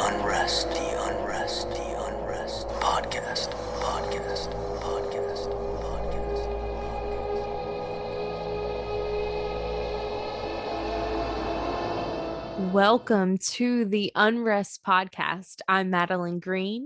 Unrest, the Unrest, the Unrest podcast. Welcome to the Unrest podcast. I'm Madeline Green.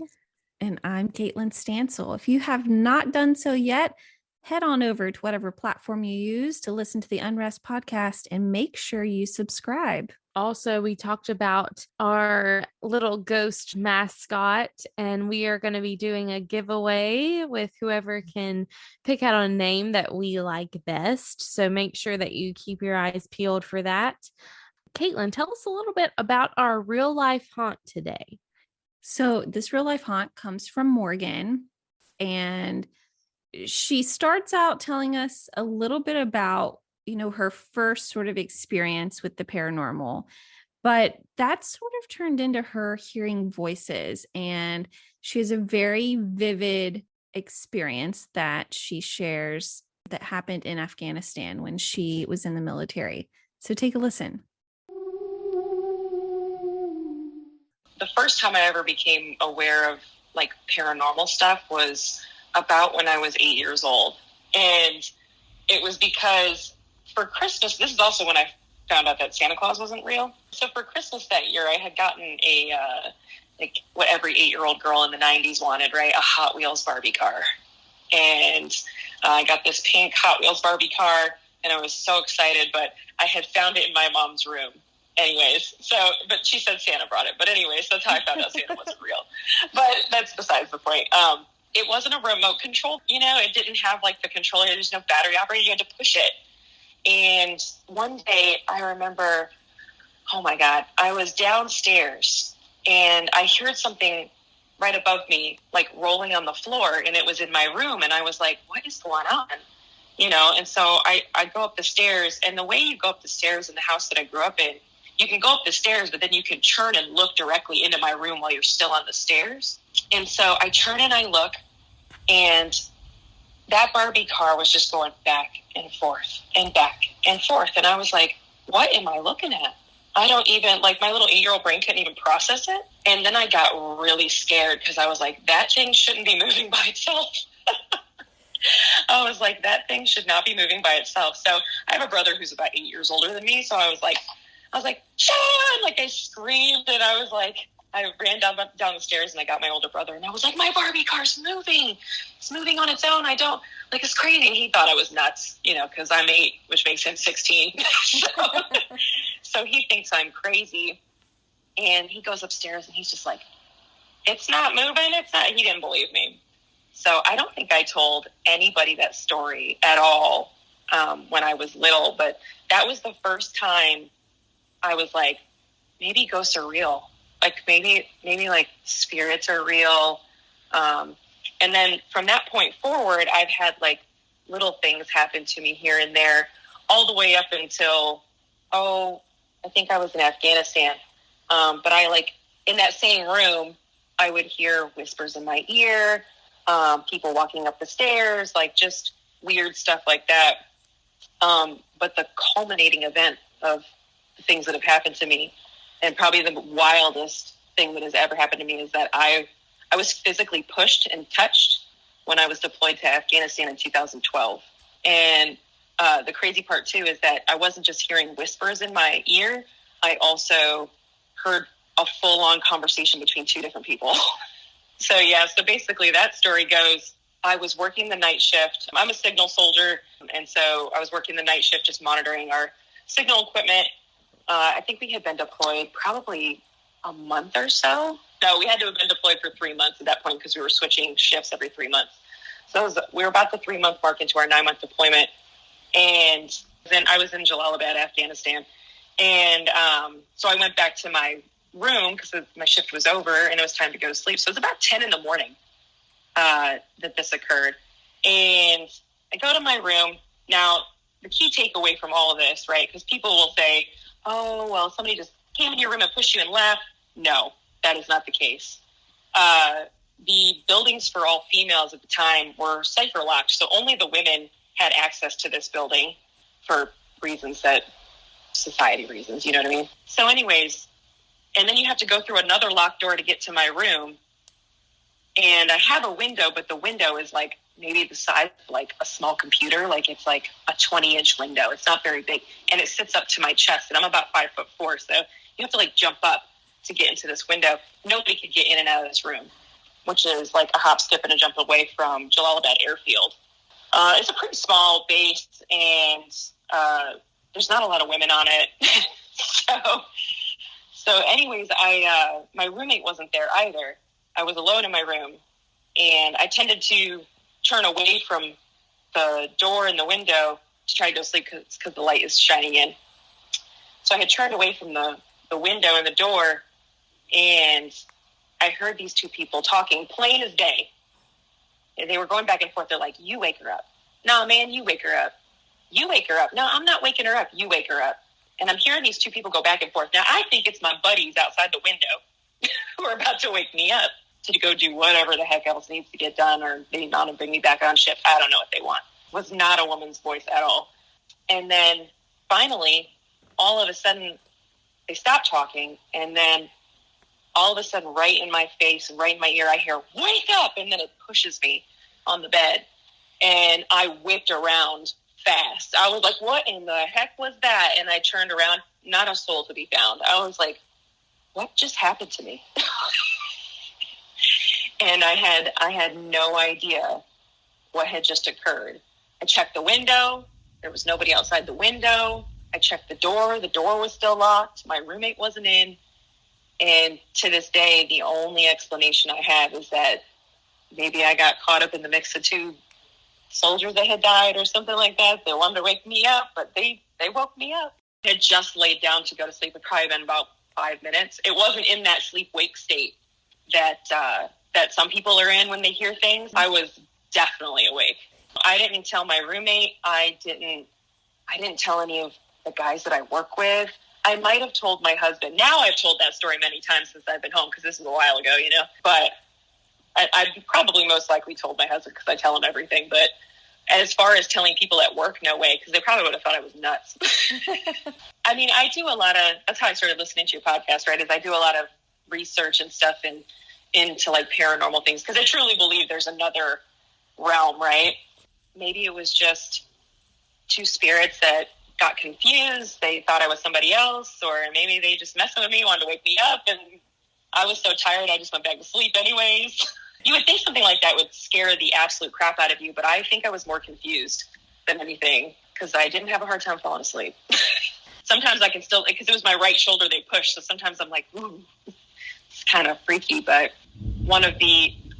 And I'm Caitlin Stansel. If you have not done so yet, head on over to whatever platform you use to listen to the Unrest podcast and make sure you subscribe. Also, we talked about our little ghost mascot, and we are going to be doing a giveaway with whoever can pick out a name that we like best. So make sure that you keep your eyes peeled for that. Caitlin, tell us a little bit about our real life haunt today. So this real life haunt comes from Morgan, and she starts out telling us a little bit about, her first sort of experience with the paranormal, but that sort of turned into her hearing voices. And she has a very vivid experience that she shares that happened in Afghanistan when she was in the military. So take a listen. The first time I ever became aware of like paranormal stuff was about when I was 8 years old. And it was because for Christmas, this is also when I found out that Santa Claus wasn't real. So for Christmas that year, I had gotten a, like what every 8-year-old girl in the 90s wanted, right? A Hot Wheels Barbie car. And I got this pink Hot Wheels Barbie car, and I was so excited, but I had found it in my mom's room. Anyways, but she said Santa brought it. But anyways, that's how I found out Santa wasn't real. But that's besides the point. It wasn't a remote control, it didn't have like the controller. There's no battery operated. You had to push it. And one day I remember, oh my God, I was downstairs and I heard something right above me, like rolling on the floor, and it was in my room. And I was like, what is going on? And so I go up the stairs, and the way you go up the stairs in the house that I grew up in, you can go up the stairs, but then you can turn and look directly into my room while you're still on the stairs. And so I turn and I look, and that Barbie car was just going back and forth and back and forth. And I was like, what am I looking at? I don't even, like, my little 8-year-old brain couldn't even process it. And then I got really scared because I was like, that thing shouldn't be moving by itself. I was like, that thing should not be moving by itself. So I have a brother who's about 8 years older than me. So I was like, Sean! Like I screamed, and I was like, I ran down the stairs, and I got my older brother, and I was like, my Barbie car's moving. It's moving on its own. It's crazy. And he thought I was nuts, because I'm 8, which makes him 16. So he thinks I'm crazy. And he goes upstairs, and he's just like, it's not moving. It's not. He didn't believe me. So I don't think I told anybody that story at all when I was little, but that was the first time I was like, maybe ghosts are real. Like maybe like spirits are real. And then from that point forward, I've had like little things happen to me here and there, all the way up until, I think I was in Afghanistan. But I like in that same room, I would hear whispers in my ear, people walking up the stairs, like just weird stuff like that. But the culminating event of the things that have happened to me, and probably the wildest thing that has ever happened to me, is that I was physically pushed and touched when I was deployed to Afghanistan in 2012. And the crazy part too is that I wasn't just hearing whispers in my ear. I also heard a full-on conversation between 2 different people. So basically that story goes, I was working the night shift. I'm a signal soldier. And so I was working the night shift, just monitoring our signal equipment. I think we had been deployed probably a month or so. No, we had to have been deployed for 3 months at that point because we were switching shifts every 3 months. So we were about the 3-month mark into our 9-month deployment. And then I was in Jalalabad, Afghanistan. And so I went back to my room because my shift was over and it was time to go to sleep. So it was about 10 in the morning that this occurred. And I go to my room. Now, the key takeaway from all of this, right, because people will say, oh, well, somebody just came in your room and pushed you and left. No, that is not the case. The buildings for all females at the time were cipher locked, so only the women had access to this building for reasons that, society reasons, you know what I mean? So anyways, And then you have to go through another locked door to get to my room. And I have a window, but the window is like maybe the size of like a small computer. Like it's like a 20-inch window. It's not very big. And it sits up to my chest. And I'm about 5'4". So you have to like jump up to get into this window. Nobody could get in and out of this room, which is like a hop, skip, and a jump away from Jalalabad Airfield. It's a pretty small base, and there's not a lot of women on it. So anyways, my roommate wasn't there either. I was alone in my room, and I tended to turn away from the door and the window to try to go to sleep because the light is shining in. So I had turned away from the window and the door, and I heard these two people talking plain as day. And they were going back and forth. They're like, you wake her up. No, man, you wake her up. You wake her up. No, I'm not waking her up. You wake her up. And I'm hearing these two people go back and forth. Now, I think it's my buddies outside the window who are about to wake me up to go do whatever the heck else needs to get done, or they want to bring me back on shift. I don't know what they want. It was not a woman's voice at all. And then finally, all of a sudden, they stopped talking. And then all of a sudden, right in my face, right in my ear, I hear, wake up. And then it pushes me on the bed. And I whipped around fast. I was like, what in the heck was that? And I turned around, not a soul to be found. I was like, what just happened to me? And I had no idea what had just occurred. I checked the window. There was nobody outside the window. I checked the door. The door was still locked. My roommate wasn't in. And to this day, the only explanation I have is that maybe I got caught up in the mix of two soldiers that had died or something like that. They wanted to wake me up, but they woke me up. I had just laid down to go to sleep. It probably been about 5 minutes. It wasn't in that sleep-wake state that some people are in when they hear things. I was definitely awake. I didn't tell my roommate. I didn't tell any of the guys that I work with. I might have told my husband. Now I've told that story many times since I've been home, because this was a while ago, But I probably most likely told my husband, because I tell him everything. But as far as telling people at work, no way, because they probably would have thought I was nuts. I mean, I do a lot of, that's how I started listening to your podcast, right, is I do a lot of research and stuff into like paranormal things, because I truly believe there's another realm, right? Maybe it was just two spirits that got confused. They thought I was somebody else, or maybe they just messing with me, wanted to wake me up, and I was so tired I just went back to sleep anyways. You would think something like that would scare the absolute crap out of you, but I think I was more confused than anything, because I didn't have a hard time falling asleep. Sometimes I can still, because it was my right shoulder they pushed, so sometimes I'm like, ooh, it's kind of freaky. But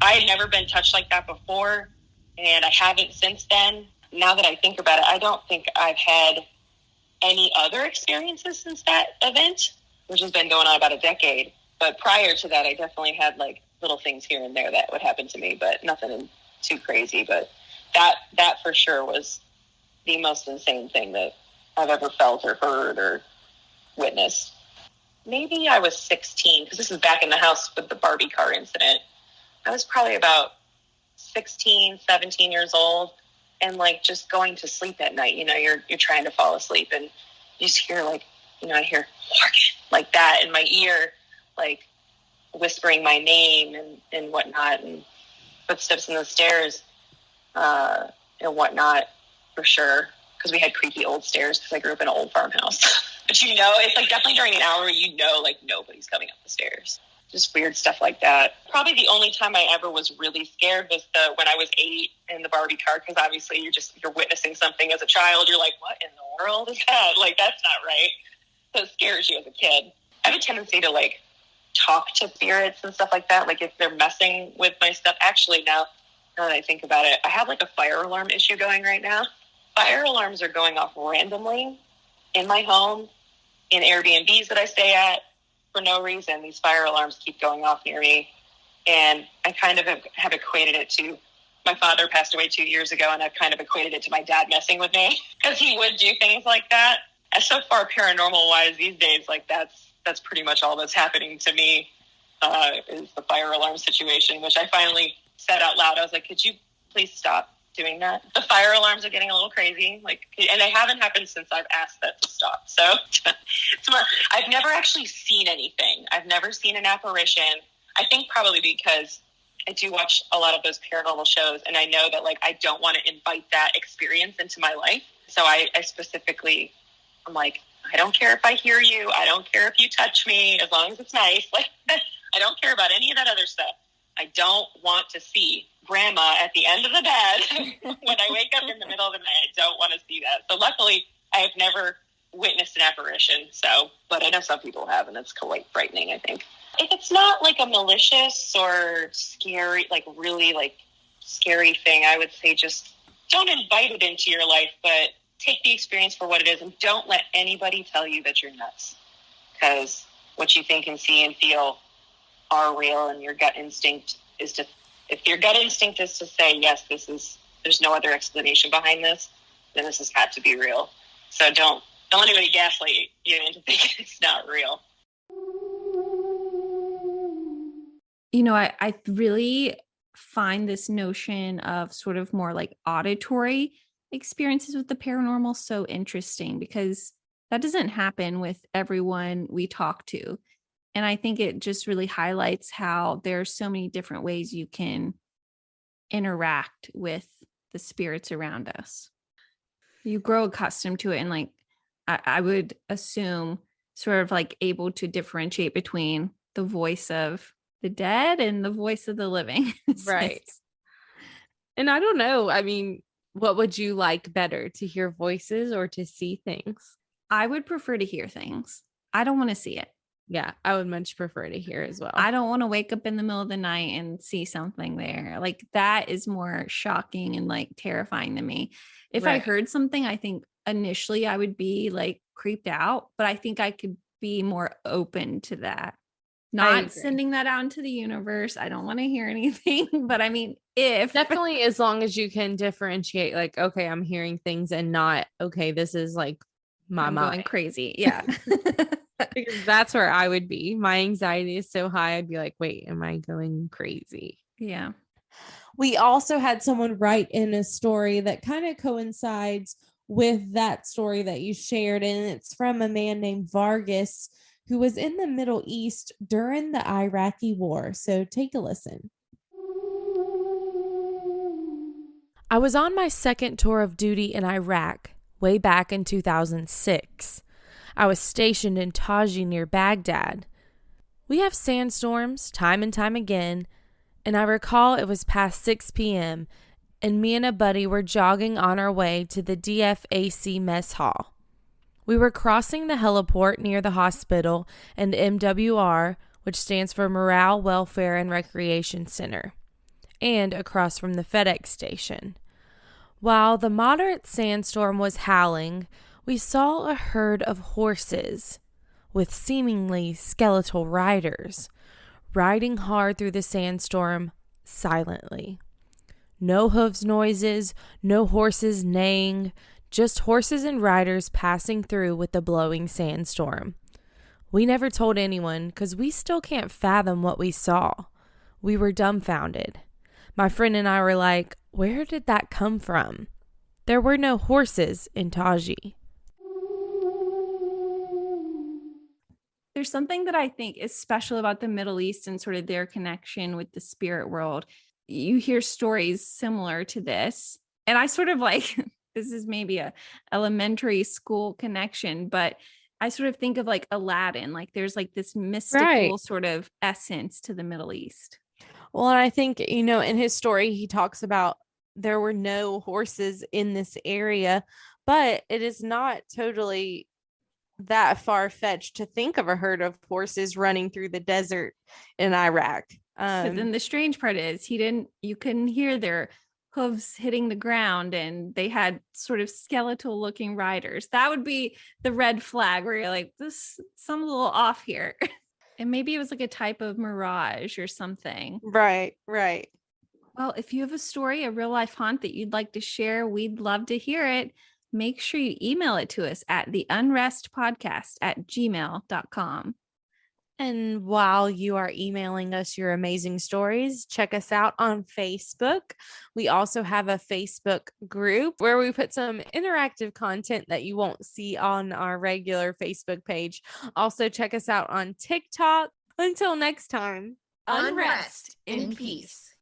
I had never been touched like that before, and I haven't since then. Now that I think about it, I don't think I've had any other experiences since that event, which has been going on about a decade. But prior to that, I definitely had like little things here and there that would happen to me, but nothing too crazy. But that for sure was the most insane thing that I've ever felt or heard or witnessed. Maybe I was 16, because this is back in the house with the Barbie car incident. I was probably about 16, 17 years old, and like just going to sleep at night. You're trying to fall asleep, and you just hear like, I hear Morgan like that in my ear, like whispering my name and whatnot, and footsteps in the stairs and whatnot, for sure, because we had creaky old stairs, because I grew up in an old farmhouse. But it's like definitely during an hour like nobody's coming up the stairs. Just weird stuff like that. Probably the only time I ever was really scared was when I was 8 in the Barbie car, because obviously you're witnessing something as a child. You're like, what in the world is that? Like, that's not right. So it scares you as a kid. I have a tendency to like talk to spirits and stuff like that. Like if they're messing with my stuff. Actually, now that I think about it, I have like a fire alarm issue going right now. Fire alarms are going off randomly in my home, in Airbnbs that I stay at. For no reason, these fire alarms keep going off near me. And I kind of have equated it to, my father passed away 2 years ago, and I've kind of equated it to my dad messing with me, because he would do things like that. And so far, paranormal-wise, these days, like that's pretty much all that's happening to me, is the fire alarm situation, which I finally said out loud. I was like, could you please stop doing that. The fire alarms are getting a little crazy, and they haven't happened since I've asked that to stop. So I've never actually seen anything. I've never seen an apparition. I think probably because I do watch a lot of those paranormal shows, and I know that I don't want to invite that experience into my life. So I specifically, I'm like, I don't care if I hear you. I don't care if you touch me, as long as it's nice. I don't care about any of that other stuff. I don't want to see grandma at the end of the bed when I wake up in the middle of the night. I don't want to see that. So luckily, I have never witnessed an apparition. But I know some people have, and it's quite frightening, I think. If it's not a malicious or scary, really scary thing, I would say just don't invite it into your life, but take the experience for what it is, and don't let anybody tell you that you're nuts. Because what you think and see and feel are real, and your gut instinct is to, if your gut instinct is to say, yes, there's no other explanation behind this, then this has got to be real. So don't let anybody gaslight you into thinking it's not real. I really find this notion of sort of more auditory experiences with the paranormal so interesting, because that doesn't happen with everyone we talk to. And I think it just really highlights how there's so many different ways you can interact with the spirits around us. You grow accustomed to it. And I would assume sort of able to differentiate between the voice of the dead and the voice of the living. Right. And I don't know. I mean, what would you like better, to hear voices or to see things? I would prefer to hear things. I don't want to see it. Yeah, I would much prefer to hear as well. I don't want to wake up in the middle of the night and see something there. That is more shocking and terrifying to me. If I heard something, I think initially I would be creeped out, but I think I could be more open to that. Not sending that out into the universe. I don't want to hear anything, but I mean, definitely, as long as you can differentiate, okay, I'm hearing things, and not, okay, this is my I'm mind going crazy. Yeah. Because that's where I would be. My anxiety is so high. I'd be like, wait, am I going crazy? Yeah. We also had someone write in a story that kind of coincides with that story that you shared. And it's from a man named Vargas, who was in the Middle East during the Iraqi war. So take a listen. I was on my second tour of duty in Iraq way back in 2006. I was stationed in Taji near Baghdad. We have sandstorms time and time again, and I recall it was past 6 p.m. and me and a buddy were jogging on our way to the DFAC mess hall. We were crossing the heliport near the hospital and MWR, which stands for Morale, Welfare, and Recreation Center, and across from the FedEx station. While the moderate sandstorm was howling, we saw a herd of horses with seemingly skeletal riders riding hard through the sandstorm silently. No hooves noises, no horses neighing, just horses and riders passing through with the blowing sandstorm. We never told anyone because we still can't fathom what we saw. We were dumbfounded. My friend and I were like, where did that come from? There were no horses in Taji. There's something that I think is special about the Middle East and sort of their connection with the spirit world. You hear stories similar to this, and I sort of this is maybe a elementary school connection, but I sort of think of Aladdin, there's this mystical sort of essence to the Middle East. Well, and I think, in his story, he talks about there were no horses in this area, but it is not totally that far-fetched to think of a herd of horses running through the desert in Iraq. But then the strange part is you couldn't hear their hooves hitting the ground, and they had sort of skeletal looking riders. That would be the red flag where you're like, this, something's a little off here. And maybe it was a type of mirage or something. Right. Well, if you have a story, a real life haunt that you'd like to share, we'd love to hear it. Make sure you email it to us at theunrestpodcast@gmail.com. And while you are emailing us your amazing stories, check us out on Facebook. We also have a Facebook group where we put some interactive content that you won't see on our regular Facebook page. Also, check us out on TikTok. Until next time, Unrest in peace.